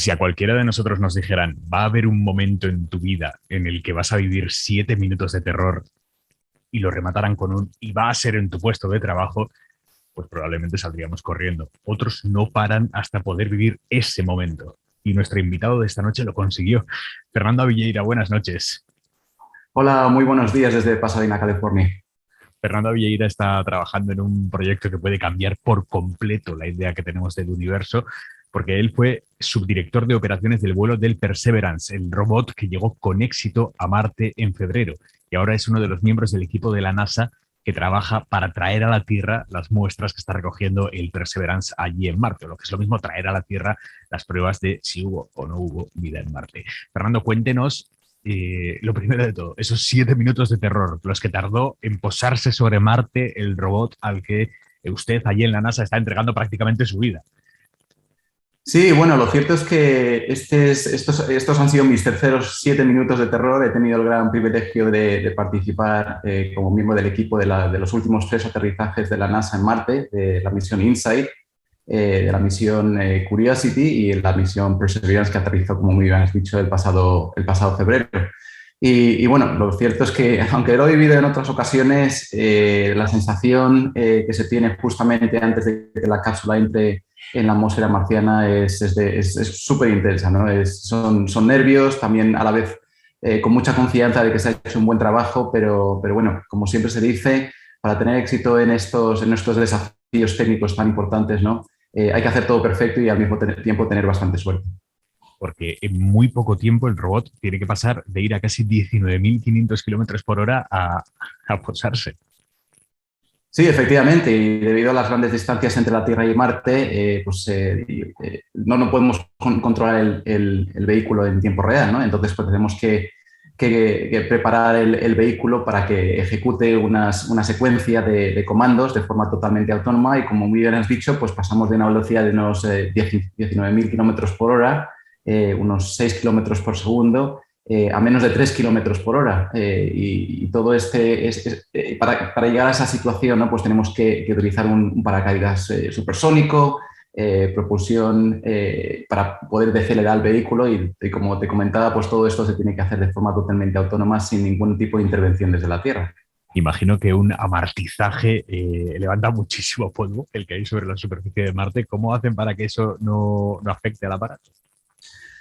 Si a cualquiera de nosotros nos dijeran, va a haber un momento en tu vida en el que vas a vivir 7 minutos de terror y lo remataran con un y va a ser en tu puesto de trabajo, pues probablemente saldríamos corriendo. Otros no paran hasta poder vivir ese momento. Y nuestro invitado de esta noche lo consiguió. Fernando Avilleira, buenas noches. Hola, muy buenos días desde Pasadena, California. Fernando Avilleira está trabajando en un proyecto que puede cambiar por completo la idea que tenemos del universo, porque él fue subdirector de operaciones del vuelo del Perseverance, el robot que llegó con éxito a Marte en febrero, y ahora es uno de los miembros del equipo de la NASA que trabaja para traer a la Tierra las muestras que está recogiendo el Perseverance allí en Marte, o lo que es lo mismo traer a la Tierra las pruebas de si hubo o no hubo vida en Marte. Fernando, cuéntenos lo primero de todo, esos 7 minutos de terror, los que tardó en posarse sobre Marte el robot al que usted allí en la NASA está entregando prácticamente su vida. Sí, bueno, lo cierto es que estos han sido mis terceros 7 minutos de terror. He tenido el gran privilegio de participar como miembro del equipo de los últimos 3 aterrizajes de la NASA en Marte, de la misión InSight, de la misión Curiosity y la misión Perseverance que aterrizó, como muy bien has dicho, el pasado febrero. Y bueno, lo cierto es que, aunque lo he vivido en otras ocasiones, la sensación que se tiene justamente antes de que la cápsula entre en la atmósfera marciana es súper intensa, ¿no? Son nervios, también a la vez con mucha confianza de que se ha hecho un buen trabajo, pero bueno, como siempre se dice, para tener éxito en estos desafíos técnicos tan importantes, ¿no? Hay que hacer todo perfecto y al mismo tiempo tener bastante suerte. Porque en muy poco tiempo el robot tiene que pasar de ir a casi 19.500 kilómetros por hora a posarse. Sí, efectivamente, y debido a las grandes distancias entre la Tierra y Marte, no podemos controlar el vehículo en tiempo real, ¿no? Entonces, pues tenemos que preparar el vehículo para que ejecute una secuencia de comandos de forma totalmente autónoma y, como muy bien has dicho, pues pasamos de una velocidad de unos 19.000 kilómetros por hora, unos 6 kilómetros por segundo, a menos de 3 kilómetros por hora. Y todo para llegar a esa situación, ¿no? Pues tenemos que utilizar un paracaídas supersónico, propulsión para poder decelerar el vehículo y, como te comentaba, pues todo esto se tiene que hacer de forma totalmente autónoma sin ningún tipo de intervención desde la Tierra. Imagino que un amartizaje levanta muchísimo polvo, el que hay sobre la superficie de Marte. ¿Cómo hacen para que eso no afecte al aparato?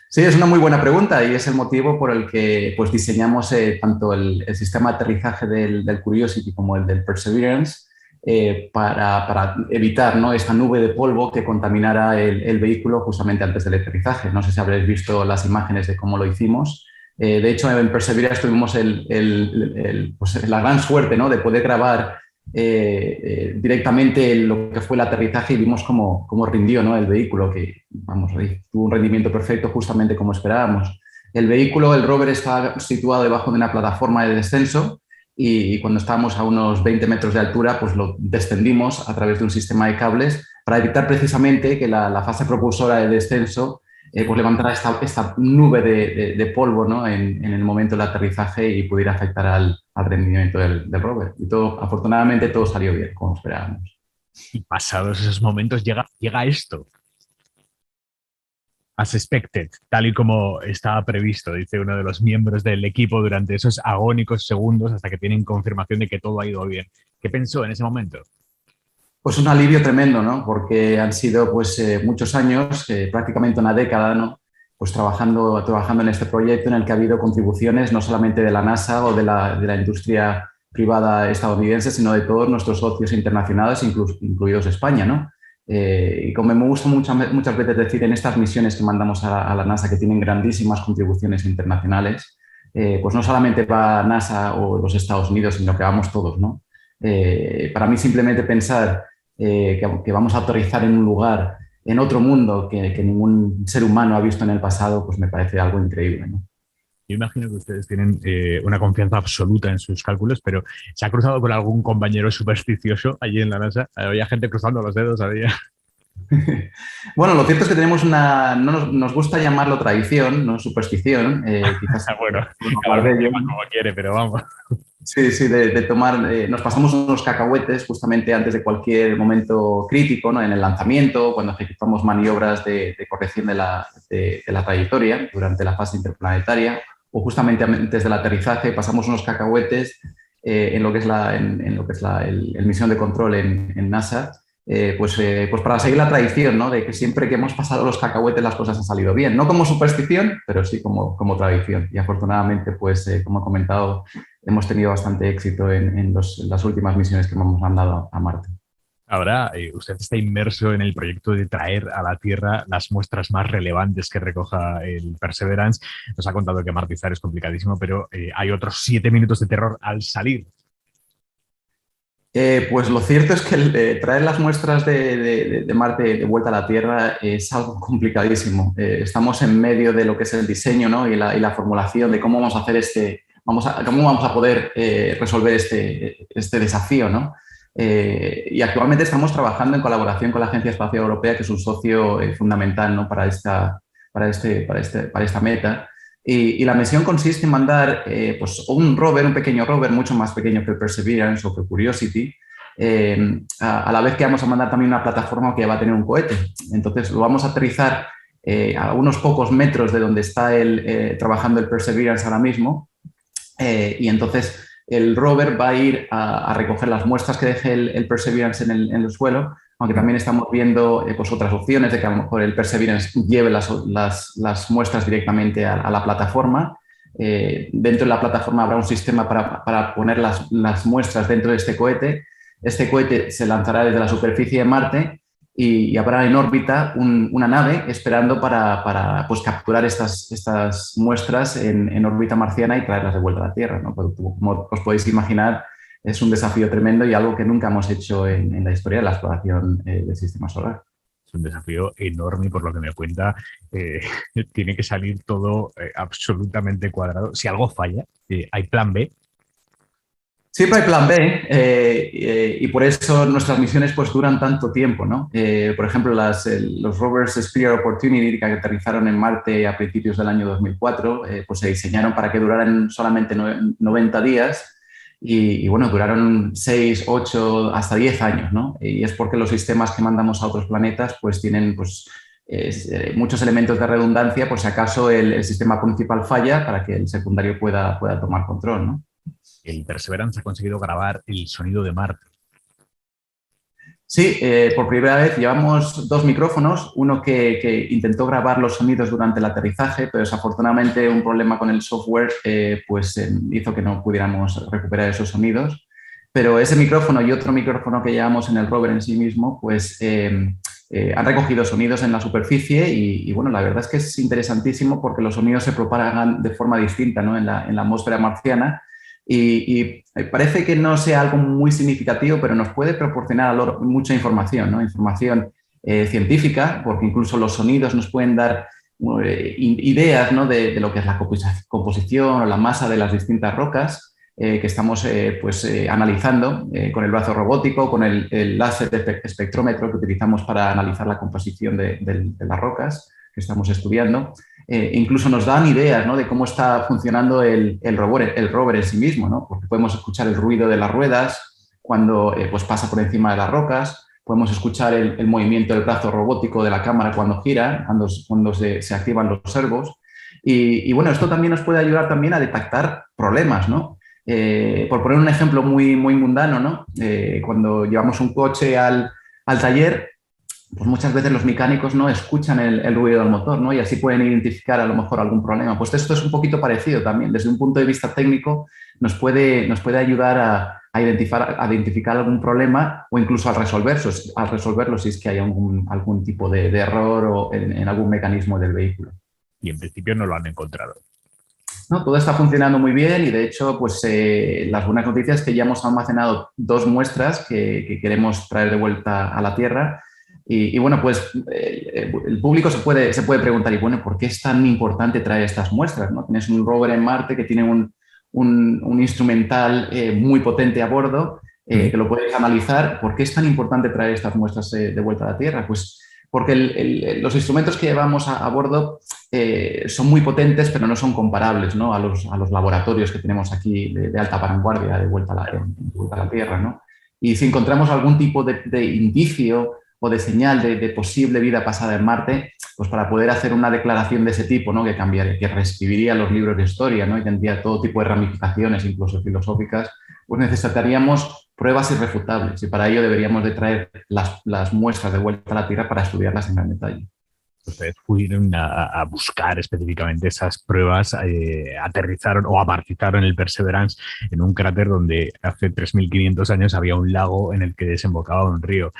Sí, es una muy buena pregunta y es el motivo por el que pues, diseñamos tanto el sistema de aterrizaje del Curiosity como el del Perseverance para evitar, ¿no?, esta nube de polvo que contaminara el vehículo justamente antes del aterrizaje. No sé si habréis visto las imágenes de cómo lo hicimos. De hecho, en Perseverance tuvimos pues, la gran suerte, ¿no?, de poder grabar directamente lo que fue el aterrizaje y vimos cómo rindió, ¿no?, el vehículo, que vamos, tuvo un rendimiento perfecto justamente como esperábamos. El vehículo, el rover, está situado debajo de una plataforma de descenso y cuando estábamos a unos 20 metros de altura, pues lo descendimos a través de un sistema de cables para evitar precisamente que la fase propulsora de descenso pues levantara esta nube de polvo, ¿no?, en el momento del aterrizaje y pudiera afectar al rendimiento del rover. Y afortunadamente todo salió bien, como esperábamos. Y pasados esos momentos llega esto, as expected, tal y como estaba previsto, dice uno de los miembros del equipo durante esos agónicos segundos hasta que tienen confirmación de que todo ha ido bien. ¿Qué pensó en ese momento? Pues un alivio tremendo, ¿no? Porque han sido pues muchos años, prácticamente una década, ¿no?, pues trabajando en este proyecto en el que ha habido contribuciones no solamente de la NASA o de la industria privada estadounidense, sino de todos nuestros socios internacionales, incluidos España, ¿no? Y como me gusta muchas veces decir en estas misiones que mandamos a la NASA, que tienen grandísimas contribuciones internacionales, pues no solamente va NASA o los Estados Unidos, sino que vamos todos, ¿no? Para mí simplemente pensar que vamos a aterrizar en un lugar, en otro mundo que ningún ser humano ha visto en el pasado, pues me parece algo increíble, ¿no? Yo imagino que ustedes tienen una confianza absoluta en sus cálculos, pero ¿se ha cruzado con algún compañero supersticioso allí en la NASA? Había gente cruzando los dedos, había. Bueno, lo cierto es que tenemos no nos gusta llamarlo tradición, no superstición, quizás Bueno, cada hablar uno de lo ello. llama como quiere, pero vamos. Sí, sí, de tomar, nos pasamos unos cacahuetes justamente antes de cualquier momento crítico, ¿no? En el lanzamiento, cuando ejecutamos maniobras de corrección de la trayectoria durante la fase interplanetaria, o justamente antes del aterrizaje, pasamos unos cacahuetes en lo que es el misión de control en NASA, pues para seguir la tradición, ¿no? De que siempre que hemos pasado los cacahuetes las cosas han salido bien, no como superstición, pero sí como tradición. Y afortunadamente, pues como he comentado, hemos tenido bastante éxito en las últimas misiones que hemos mandado a Marte. Ahora, usted está inmerso en el proyecto de traer a la Tierra las muestras más relevantes que recoja el Perseverance. Nos ha contado que martizar es complicadísimo, pero hay otros 7 minutos de terror al salir. Pues lo cierto es que traer las muestras de Marte de vuelta a la Tierra es algo complicadísimo. Estamos en medio de lo que es el diseño, ¿no? y la formulación de cómo vamos a hacer cómo vamos a poder resolver este desafío, ¿no? Y actualmente estamos trabajando en colaboración con la Agencia Espacial Europea, que es un socio fundamental, ¿no? Para esta meta. Y la misión consiste en mandar pues un pequeño rover, mucho más pequeño que el Perseverance o que el Curiosity, a la vez que vamos a mandar también una plataforma que va a tener un cohete. Entonces lo vamos a aterrizar a unos pocos metros de donde está trabajando el Perseverance ahora mismo, y entonces el rover va a ir a recoger las muestras que deje el Perseverance en el suelo, aunque también estamos viendo pues otras opciones de que a lo mejor el Perseverance lleve las muestras directamente a la plataforma. Dentro de la plataforma habrá un sistema para poner las muestras dentro de este cohete. Este cohete se lanzará desde la superficie de Marte y habrá en órbita una nave esperando para pues, capturar estas muestras en órbita marciana y traerlas de vuelta a la Tierra, ¿no? Como os podéis imaginar, es un desafío tremendo y algo que nunca hemos hecho en la historia de la exploración del sistema solar. Es un desafío enorme, por lo que me cuenta. Eh, Tiene que salir todo absolutamente cuadrado. Si algo falla, hay plan B. Siempre hay plan B, y por eso nuestras misiones pues duran tanto tiempo, ¿no? Por ejemplo, los rovers Spear Opportunity que aterrizaron en Marte a principios del año 2004, pues se diseñaron para que duraran solamente 90 días y bueno, duraron 6, 8, hasta 10 años, ¿no? Y es porque los sistemas que mandamos a otros planetas pues tienen pues, muchos elementos de redundancia por si acaso el sistema principal falla para que el secundario pueda tomar control, ¿no? El Perseverance ha conseguido grabar el sonido de Marte. Sí, por primera vez llevamos 2 micrófonos, uno que intentó grabar los sonidos durante el aterrizaje, pero desafortunadamente un problema con el software hizo que no pudiéramos recuperar esos sonidos. Pero ese micrófono y otro micrófono que llevamos en el rover en sí mismo, pues han recogido sonidos en la superficie y bueno, la verdad es que es interesantísimo porque los sonidos se propagan de forma distinta, ¿no? en la atmósfera marciana. Y parece que no sea algo muy significativo, pero nos puede proporcionar mucha información, ¿no? Información científica, porque incluso los sonidos nos pueden dar ideas, ¿no? de lo que es la composición o la masa de las distintas rocas que estamos analizando con el brazo robótico, con el láser espectrómetro que utilizamos para analizar la composición de las rocas que estamos estudiando. Incluso nos dan ideas, ¿no? de cómo está funcionando el rover en sí mismo, ¿no? Porque podemos escuchar el ruido de las ruedas cuando pues pasa por encima de las rocas, podemos escuchar el movimiento del brazo robótico de la cámara cuando gira, cuando se activan los servos. Y bueno, esto también nos puede ayudar también a detectar problemas, ¿no? Por poner un ejemplo muy, muy mundano, ¿no? Cuando llevamos un coche al taller, pues muchas veces los mecánicos no escuchan el ruido del motor, ¿no? Y así pueden identificar a lo mejor algún problema. Pues esto es un poquito parecido también. Desde un punto de vista técnico nos puede ayudar a identificar algún problema o incluso a resolverlo si es que hay algún tipo de error o en algún mecanismo del vehículo. Y en principio no lo han encontrado. No, todo está funcionando muy bien y de hecho pues, las buenas noticias es que ya hemos almacenado 2 muestras que queremos traer de vuelta a la Tierra. Y bueno, pues el público se puede preguntar, y bueno, ¿por qué es tan importante traer estas muestras, ¿no? Tienes un rover en Marte que tiene un instrumental muy potente a bordo, que lo puedes analizar. ¿Por qué es tan importante traer estas muestras de vuelta a la Tierra? Pues porque los instrumentos que llevamos a bordo son muy potentes, pero no son comparables, ¿no? A los laboratorios que tenemos aquí de alta vanguardia de vuelta a la Tierra, ¿no? Y si encontramos algún tipo de indicio o de señal de posible vida pasada en Marte, pues para poder hacer una declaración de ese tipo, ¿no? Que cambiaría, que reescribiría los libros de historia, ¿no? Y tendría todo tipo de ramificaciones, incluso filosóficas, pues necesitaríamos pruebas irrefutables y para ello deberíamos de traer las muestras de vuelta a la Tierra para estudiarlas en gran detalle. Ustedes fueron a buscar específicamente esas pruebas, aterrizaron o amartizaron el Perseverance en un cráter donde hace 3.500 años había un lago en el que desembocaba un río.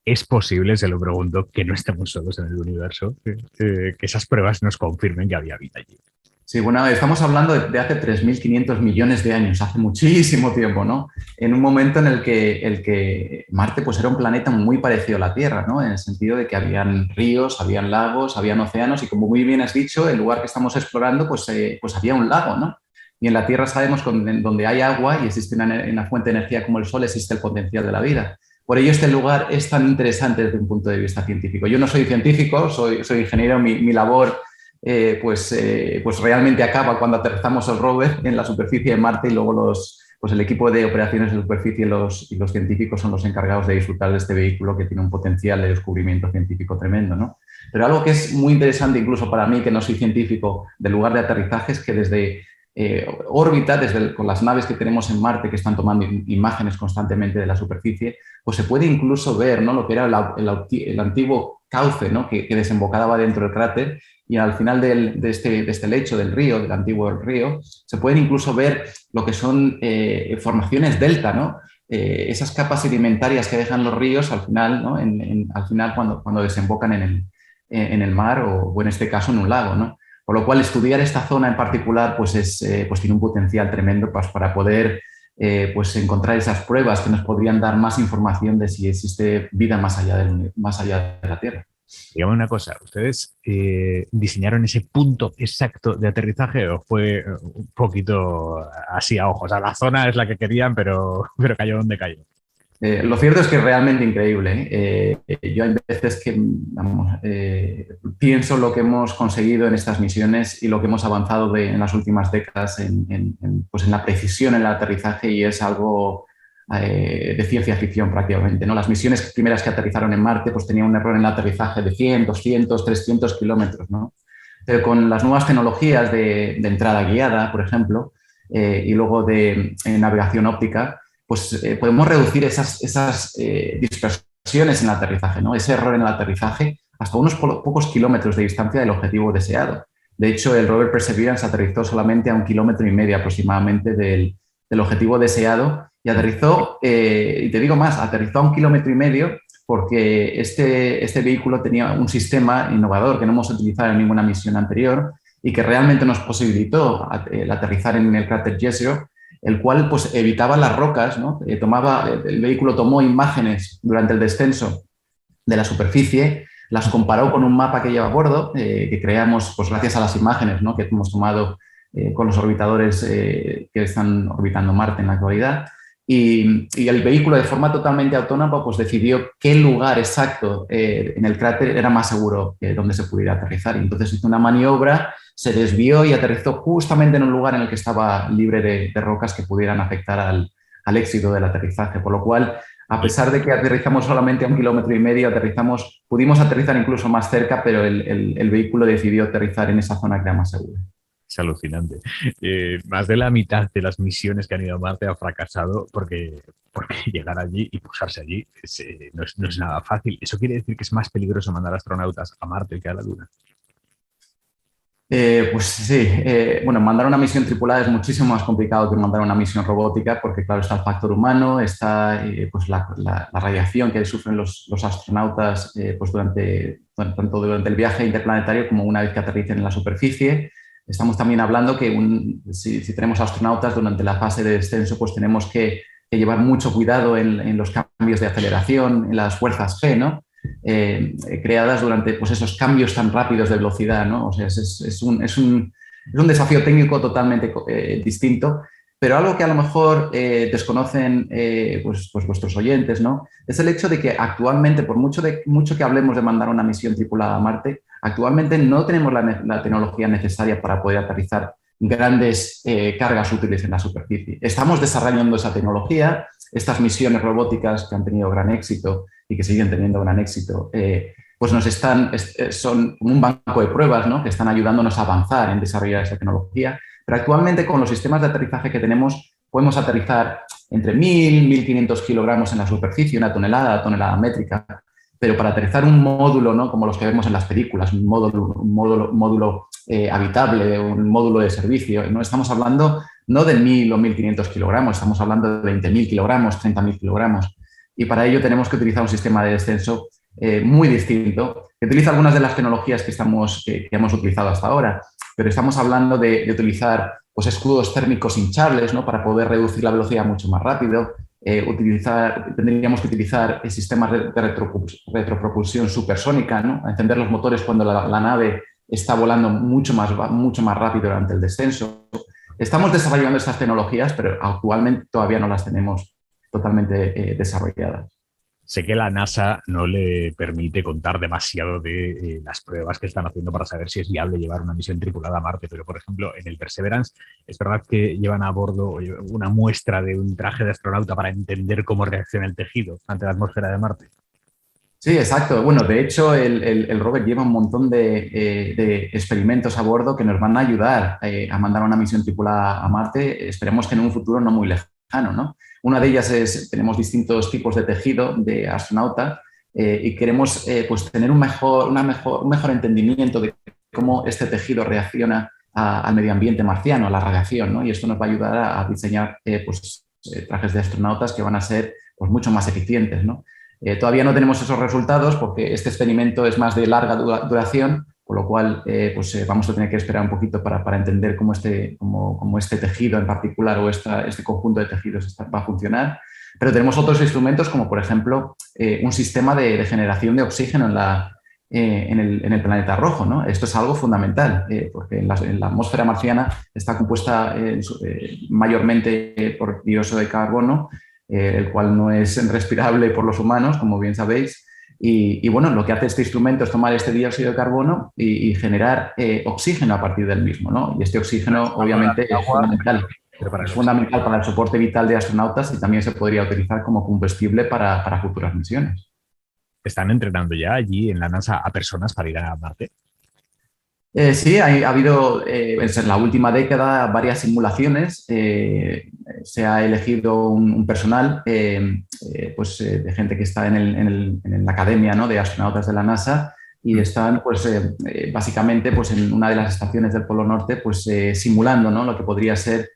¿Es posible, se lo pregunto, que no estemos solos en el universo? Que esas pruebas nos confirmen que había vida allí. Sí, bueno, estamos hablando de hace 3.500 millones de años, hace muchísimo tiempo, ¿no? En un momento en el que Marte pues, era un planeta muy parecido a la Tierra, ¿no? En el sentido de que habían ríos, habían lagos, habían océanos y como muy bien has dicho, el lugar que estamos explorando pues, pues había un lago, ¿no? Y en la Tierra sabemos que donde hay agua y existe una fuente de energía como el Sol, existe el potencial de la vida. Por ello este lugar es tan interesante desde un punto de vista científico. Yo no soy científico, soy ingeniero, mi labor pues realmente acaba cuando aterrizamos el rover en la superficie de Marte y luego pues el equipo de operaciones de superficie y los científicos son los encargados de disfrutar de este vehículo que tiene un potencial de descubrimiento científico tremendo, ¿no? Pero algo que es muy interesante incluso para mí, que no soy científico, del lugar de aterrizaje es que desde órbita, con las naves que tenemos en Marte que están tomando imágenes constantemente de la superficie, pues se puede incluso ver, ¿no? Lo que era el antiguo cauce, ¿no? que desembocaba dentro del cráter y al final de este lecho del río, del antiguo río, se pueden incluso ver lo que son formaciones delta, ¿no? Esas capas sedimentarias que dejan los ríos al final, ¿no? Al final cuando desembocan en el mar o en este caso en un lago, ¿no? Por lo cual, estudiar esta zona en particular pues tiene un potencial tremendo pues, para poder pues encontrar esas pruebas que nos podrían dar más información de si existe vida más allá de la Tierra. Dígame una cosa, ¿ustedes diseñaron ese punto exacto de aterrizaje o fue un poquito así a ojos? O sea, la zona es la que querían, pero cayó donde cayó. Lo cierto es que es realmente increíble. Yo hay veces que vamos, pienso lo que hemos conseguido en estas misiones y lo que hemos avanzado en las últimas décadas pues en la precisión en el aterrizaje y es algo de ciencia ficción prácticamente, ¿no? Las misiones primeras que aterrizaron en Marte pues tenían un error en el aterrizaje de 100, 200, 300 kilómetros, ¿no? Pero con las nuevas tecnologías de entrada guiada, por ejemplo, y luego de navegación óptica, pues podemos reducir esas dispersiones en el aterrizaje, ¿no? Ese error en el aterrizaje hasta unos pocos kilómetros de distancia del objetivo deseado. De hecho, el rover Perseverance aterrizó solamente a 1,5 kilómetros aproximadamente del objetivo deseado y aterrizó, y te digo más, aterrizó a 1,5 kilómetros porque este vehículo tenía un sistema innovador que no hemos utilizado en ninguna misión anterior y que realmente nos posibilitó el aterrizar en el cráter Jezero, el cual pues, evitaba las rocas, ¿no? El vehículo tomó imágenes durante el descenso de la superficie, las comparó con un mapa que lleva a bordo, que creamos pues, gracias a las imágenes, ¿no? Que hemos tomado con los orbitadores que están orbitando Marte en la actualidad. Y el vehículo, de forma totalmente autónoma, pues decidió qué lugar exacto en el cráter era más seguro donde se pudiera aterrizar. Y entonces hizo una maniobra, se desvió y aterrizó justamente en un lugar en el que estaba libre de rocas que pudieran afectar al éxito del aterrizaje. Por lo cual, a pesar de que aterrizamos solamente a 1,5 kilómetros, pudimos aterrizar incluso más cerca, pero el vehículo decidió aterrizar en esa zona que era más segura. Es alucinante. Más de la mitad de las misiones que han ido a Marte ha fracasado porque llegar allí y posarse allí no es nada fácil. ¿Eso quiere decir que es más peligroso mandar astronautas a Marte que a la Luna? Pues sí, bueno, mandar una misión tripulada es muchísimo más complicado que mandar una misión robótica porque, claro, está el factor humano, está pues la radiación que sufren los astronautas pues tanto durante el viaje interplanetario como una vez que aterricen en la superficie. Estamos también hablando que si tenemos astronautas durante la fase de descenso, pues tenemos que llevar mucho cuidado en los cambios de aceleración, en las fuerzas G, ¿no? Creadas durante pues, esos cambios tan rápidos de velocidad, ¿no? O sea, es un desafío técnico totalmente distinto, pero algo que a lo mejor desconocen pues vuestros oyentes, ¿no? Es el hecho de que actualmente, por mucho que hablemos de mandar una misión tripulada a Marte, Actualmente no tenemos la tecnología necesaria para poder aterrizar grandes cargas útiles en la superficie. Estamos desarrollando esa tecnología. Estas misiones robóticas que han tenido gran éxito y que siguen teniendo gran éxito, pues son un banco de pruebas, ¿no?, que están ayudándonos a avanzar en desarrollar esa tecnología. Pero actualmente, con los sistemas de aterrizaje que tenemos, podemos aterrizar entre 1.000 y 1.500 kilogramos en la superficie, una tonelada métrica. Pero para aterrizar un módulo, ¿no?, como los que vemos en las películas, un módulo habitable, un módulo de servicio, no estamos hablando no de 1.000 o 1.500 kilogramos, estamos hablando de 20.000 kilogramos, 30.000 kilogramos. Y para ello tenemos que utilizar un sistema de descenso muy distinto, que utiliza algunas de las tecnologías que hemos utilizado hasta ahora, pero estamos hablando de utilizar pues, escudos térmicos hinchables, ¿no?, para poder reducir la velocidad mucho más rápido. Tendríamos que utilizar sistemas de retropropulsión supersónica, ¿no?, a encender los motores cuando la nave está volando mucho más rápido durante el descenso. Estamos desarrollando estas tecnologías, pero actualmente todavía no las tenemos totalmente desarrolladas. Sé que la NASA no le permite contar demasiado de las pruebas que están haciendo para saber si es viable llevar una misión tripulada a Marte, pero, por ejemplo, en el Perseverance, ¿es verdad que llevan a bordo una muestra de un traje de astronauta para entender cómo reacciona el tejido ante la atmósfera de Marte? Sí, exacto. Bueno, de hecho, el rover lleva un montón de experimentos a bordo que nos van a ayudar a mandar una misión tripulada a Marte. Esperemos que en un futuro no muy lejano, ¿no? Una de ellas tenemos distintos tipos de tejido de astronauta y queremos pues, tener un mejor entendimiento de cómo este tejido reacciona al medio ambiente marciano, a la radiación, ¿no? Y esto nos va a ayudar a diseñar trajes de astronautas que van a ser pues, mucho más eficientes, ¿no? Todavía no tenemos esos resultados porque este experimento es más de larga duración, por lo cual vamos a tener que esperar un poquito para entender cómo este tejido en particular o este conjunto de tejidos va a funcionar. Pero tenemos otros instrumentos como, por ejemplo, un sistema de generación de oxígeno en el planeta rojo, ¿no? Esto es algo fundamental porque en la atmósfera marciana está compuesta mayormente por dióxido de carbono, el cual no es respirable por los humanos, como bien sabéis. Y bueno, lo que hace este instrumento es tomar este dióxido de carbono y generar oxígeno a partir del mismo, ¿no? Y este oxígeno, obviamente, es fundamental. Es fundamental para el soporte vital de astronautas y también se podría utilizar como combustible para futuras misiones. ¿Están entrenando ya allí en la NASA a personas para ir a Marte? Sí, ha habido en la última década varias simulaciones. Se ha elegido un personal de gente que está en la academia, ¿no?, de astronautas de la NASA y están básicamente en una de las estaciones del Polo Norte simulando, ¿no?, lo que podría ser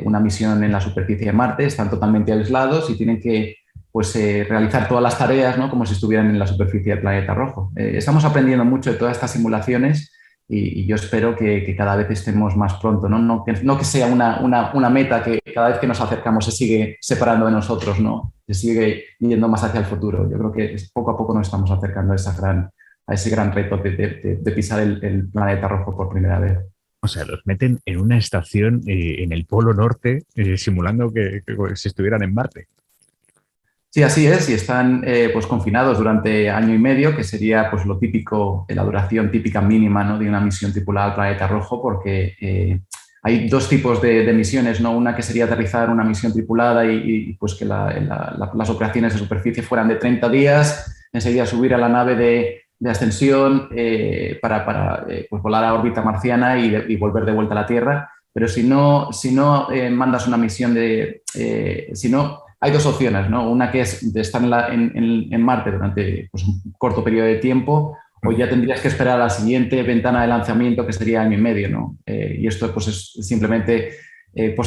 una misión en la superficie de Marte. Están totalmente aislados y tienen que realizar todas las tareas, ¿no?, como si estuvieran en la superficie del planeta rojo. Estamos aprendiendo mucho de todas estas simulaciones. Y yo espero que cada vez estemos más pronto, ¿no? No que sea una meta que cada vez que nos acercamos se sigue separando de nosotros, ¿no? Se sigue yendo más hacia el futuro. Yo creo que poco a poco nos estamos acercando a ese gran reto de pisar el planeta rojo por primera vez. O sea, los meten en una estación en el Polo Norte simulando que si estuvieran en Marte. Sí, así es, y están confinados durante año y medio, que sería lo típico, la duración típica mínima, ¿no?, de una misión tripulada al planeta rojo, porque hay dos tipos de misiones, ¿no? Una que sería aterrizar una misión tripulada y que las operaciones de superficie fueran de 30 días, enseguida subir a la nave de ascensión para volar a órbita marciana y volver de vuelta a la Tierra. Pero si no mandas una misión hay dos opciones, ¿no? Una que es de estar en Marte durante un corto periodo de tiempo, o ya tendrías que esperar a la siguiente ventana de lanzamiento, que sería año y medio, ¿no? Y esto es simplemente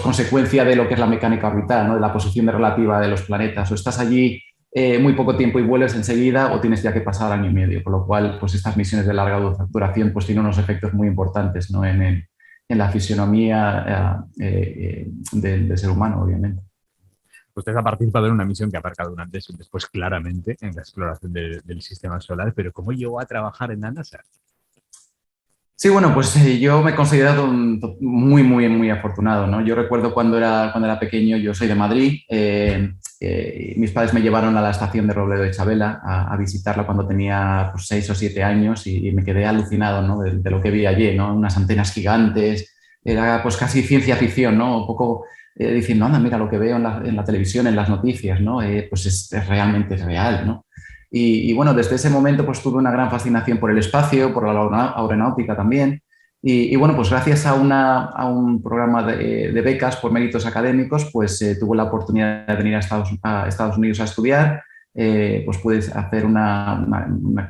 consecuencia de lo que es la mecánica orbital, ¿no?, de la posición relativa de los planetas. O estás allí muy poco tiempo y vuelves enseguida, o tienes ya que pasar año y medio, por lo cual estas misiones de larga duración tienen unos efectos muy importantes, ¿no?, en la fisionomía del ser humano, obviamente. Usted ha participado en una misión que ha marcado un antes y un después claramente en la exploración del sistema solar, pero ¿cómo llegó a trabajar en la NASA? Sí, bueno, yo me he considerado muy, muy, muy afortunado, ¿no? Yo recuerdo cuando era pequeño, yo soy de Madrid, mis padres me llevaron a la estación de Robledo de Chabela a visitarla cuando tenía pues, 6 o 7 años y me quedé alucinado, ¿no? de lo que vi allí, ¿no? Unas antenas gigantes, era pues casi ciencia ficción, ¿no? Un poco diciendo, anda, mira lo que veo en la televisión, en las noticias, ¿no? Pues es realmente real, ¿no? Y bueno, desde ese momento pues tuve una gran fascinación por el espacio, por la aeronáutica también. Y bueno, pues gracias a un programa de becas por méritos académicos, pues tuve la oportunidad de venir a Estados Unidos a estudiar. Pues pude hacer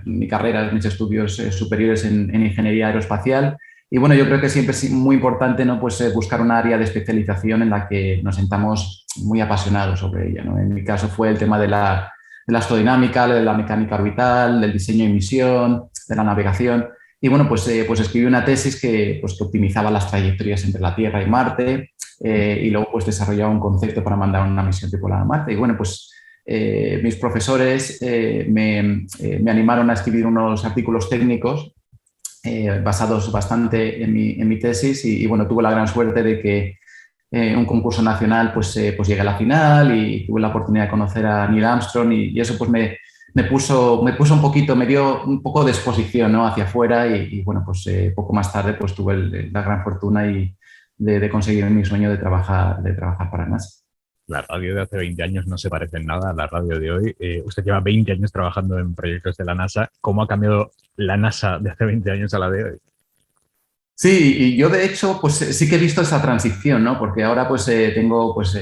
mi carrera, mis estudios superiores en ingeniería aeroespacial. Y bueno, yo creo que siempre es muy importante, ¿no? Pues, buscar un área de especialización en la que nos sentamos muy apasionados sobre ella, ¿no? En mi caso fue el tema de la astrodinámica, de la mecánica orbital, del diseño y misión, de la navegación. Y bueno, pues escribí una tesis que optimizaba las trayectorias entre la Tierra y Marte y luego pues desarrollaba un concepto para mandar una misión tripulada a Marte. Y bueno, pues mis profesores me animaron a escribir unos artículos técnicos basados bastante en mi tesis y bueno, tuve la gran suerte de que un concurso nacional pues llegué a la final y tuve la oportunidad de conocer a Neil Armstrong y eso pues me puso un poquito, me dio un poco de exposición, ¿no? Hacia afuera y bueno, pues poco más tarde pues tuve la gran fortuna de conseguir mi sueño de trabajar para NASA. La radio de hace 20 años no se parece en nada a la radio de hoy. Usted lleva 20 años trabajando en proyectos de la NASA. ¿Cómo ha cambiado la NASA de hace 20 años a la de hoy? Sí, y yo de hecho pues sí que he visto esa transición, ¿no? Porque ahora pues tengo pues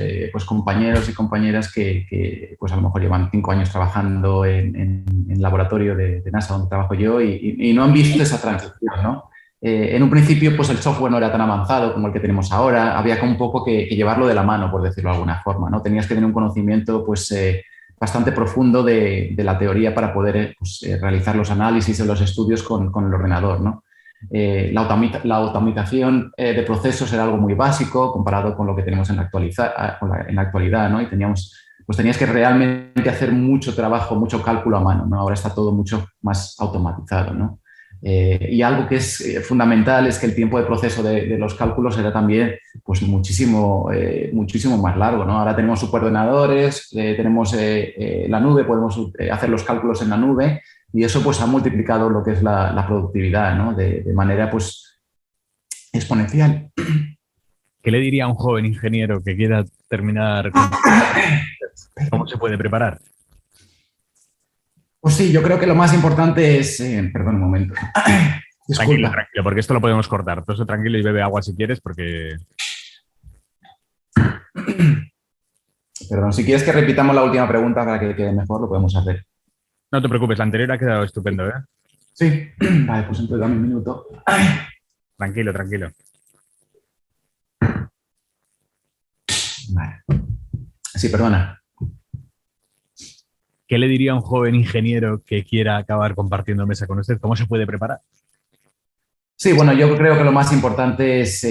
compañeros y compañeras que pues a lo mejor llevan 5 años trabajando en laboratorio de NASA donde trabajo yo y no han visto esa transición, ¿no? En un principio pues el software no era tan avanzado como el que tenemos ahora, había como un poco que llevarlo de la mano, por decirlo de alguna forma, ¿no? Tenías que tener un conocimiento pues bastante profundo de la teoría para poder realizar los análisis o los estudios con el ordenador, ¿no? La automatización de procesos era algo muy básico comparado con lo que tenemos en la actualidad, ¿no? Y tenías que realmente hacer mucho trabajo, mucho cálculo a mano, ¿no? Ahora está todo mucho más automatizado, ¿no? Y algo que es fundamental es que el tiempo de proceso de los cálculos era también pues, muchísimo más largo, ¿no? Ahora tenemos superordenadores, tenemos la nube, podemos hacer los cálculos en la nube y eso pues, ha multiplicado lo que es la productividad, ¿no? de manera pues, exponencial. ¿Qué le diría a un joven ingeniero que quiera terminar? ¿Cómo se puede preparar? Pues sí, yo creo que lo más importante es... perdón un momento. Tranquilo, porque esto lo podemos cortar. Tú tranquilo y bebe agua si quieres, porque... Perdón, si quieres que repitamos la última pregunta para que quede mejor, lo podemos hacer. No te preocupes, la anterior ha quedado estupendo, ¿eh? Sí. Vale, pues entonces dame un minuto. Tranquilo, tranquilo. Vale. Sí, perdona. ¿Qué le diría a un joven ingeniero que quiera acabar compartiendo mesa con usted? ¿Cómo se puede preparar? Sí, bueno, yo creo que lo más importante es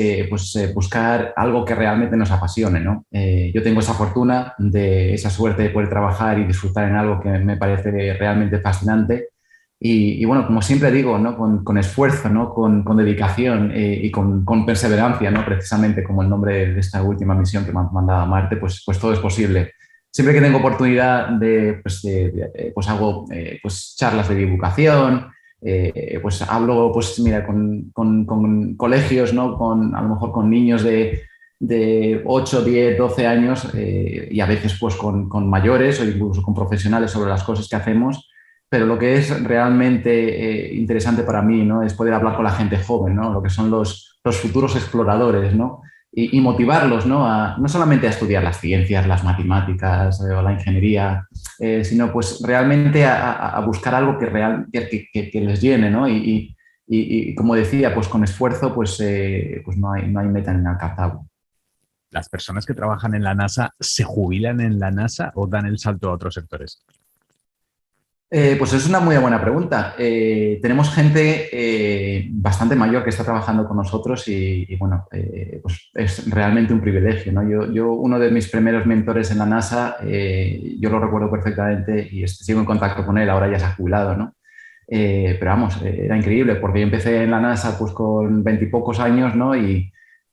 buscar algo que realmente nos apasione, ¿no? Yo tengo esa fortuna, esa suerte de poder trabajar y disfrutar en algo que me parece realmente fascinante. Y bueno, como siempre digo, ¿no? Con esfuerzo, ¿no? Con dedicación y con perseverancia, ¿no? Precisamente como el nombre de esta última misión que me han mandado a Marte, pues todo es posible. Siempre que tengo oportunidad pues hago pues charlas de divulgación, pues hablo pues mira, con colegios, ¿no? A lo mejor con niños de 8, 10, 12 años y a veces pues con mayores o incluso con profesionales sobre las cosas que hacemos. Pero lo que es realmente interesante para mí, ¿no? Es poder hablar con la gente joven, ¿no? Lo que son los futuros exploradores, ¿no? Y motivarlos, ¿no? No solamente a estudiar las ciencias, las matemáticas o la ingeniería, sino pues realmente a buscar algo que les llene, ¿no? Y como decía, pues con esfuerzo pues no hay meta inalcanzable. ¿Las personas que trabajan en la NASA se jubilan en la NASA o dan el salto a otros sectores? Pues es una muy buena pregunta. Tenemos gente bastante mayor que está trabajando con nosotros y bueno, pues es realmente un privilegio, ¿no? Uno de mis primeros mentores en la NASA, yo lo recuerdo perfectamente y sigo en contacto con él, ahora ya se ha jubilado, ¿no? Pero vamos, era increíble porque yo empecé en la NASA pues con 20 y pocos años, ¿no? Y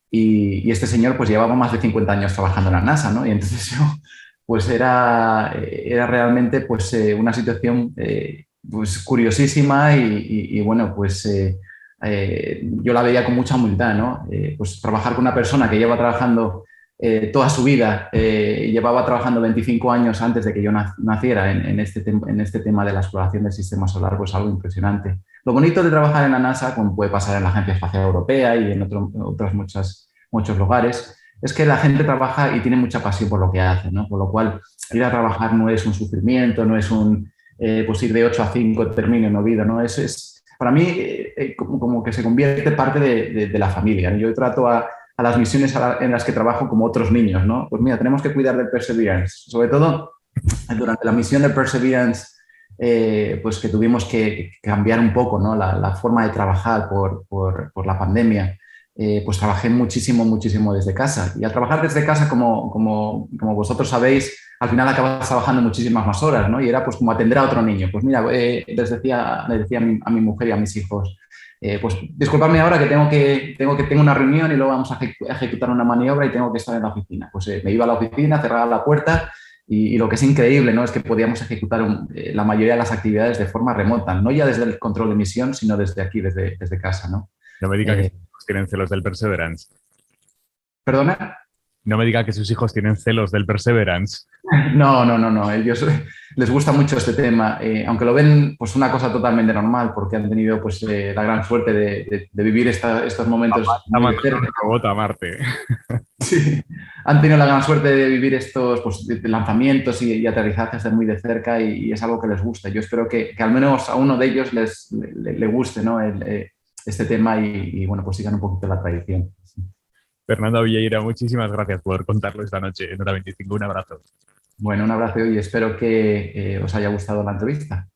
este señor pues llevaba más de 50 años trabajando en la NASA, ¿no? Y entonces yo pues era realmente pues, una situación pues, curiosísima y, bueno, pues yo la veía con mucha humildad, ¿no? Pues trabajar con una persona que lleva trabajando toda su vida, llevaba trabajando 25 años antes de que yo naciera en este tema de la exploración del sistema solar, pues algo impresionante. Lo bonito de trabajar en la NASA, como puede pasar en la Agencia Espacial Europea y en otros muchos lugares, es que la gente trabaja y tiene mucha pasión por lo que hace, ¿no? Por lo cual, ir a trabajar no es un sufrimiento, no es pues ir de 8 a 5 termine no vida, ¿no? Para mí, como que se convierte parte de la familia, ¿no? Yo trato a las misiones en las que trabajo como otros niños, ¿no? Pues mira, tenemos que cuidar del Perseverance, sobre todo durante la misión de Perseverance, pues que tuvimos que cambiar un poco, ¿no? La forma de trabajar por la pandemia. Pues trabajé muchísimo, muchísimo desde casa. Y al trabajar desde casa, como vosotros sabéis, al final acabas trabajando muchísimas más horas, ¿no? Y era pues como atender a otro niño. Pues mira, le decía a mi mujer y a mis hijos, pues disculpadme ahora que tengo una reunión y luego vamos a ejecutar una maniobra y tengo que estar en la oficina. Pues me iba a la oficina, cerraba la puerta y lo que es increíble, ¿no? Es que podíamos ejecutar la mayoría de las actividades de forma remota, no ya desde el control de misión, sino desde aquí, desde casa, ¿no? No me diga que sus hijos tienen celos del Perseverance. ¿Perdona? No me diga que sus hijos tienen celos del Perseverance. No, no, no, no. Ellos les gusta mucho este tema, aunque lo ven pues una cosa totalmente normal, porque han tenido pues la gran suerte de vivir estos momentos muy de cerca. Robot a Marte. Sí, han tenido la gran suerte de vivir estos pues, de lanzamientos y aterrizajes de muy de cerca y es algo que les gusta. Yo espero que al menos a uno de ellos le guste, ¿no? Este tema y, bueno, pues sigan un poquito la tradición. Fernando Vieira, muchísimas gracias por contarlo esta noche en Hora 25. Un abrazo. Bueno, un abrazo y espero que os haya gustado la entrevista.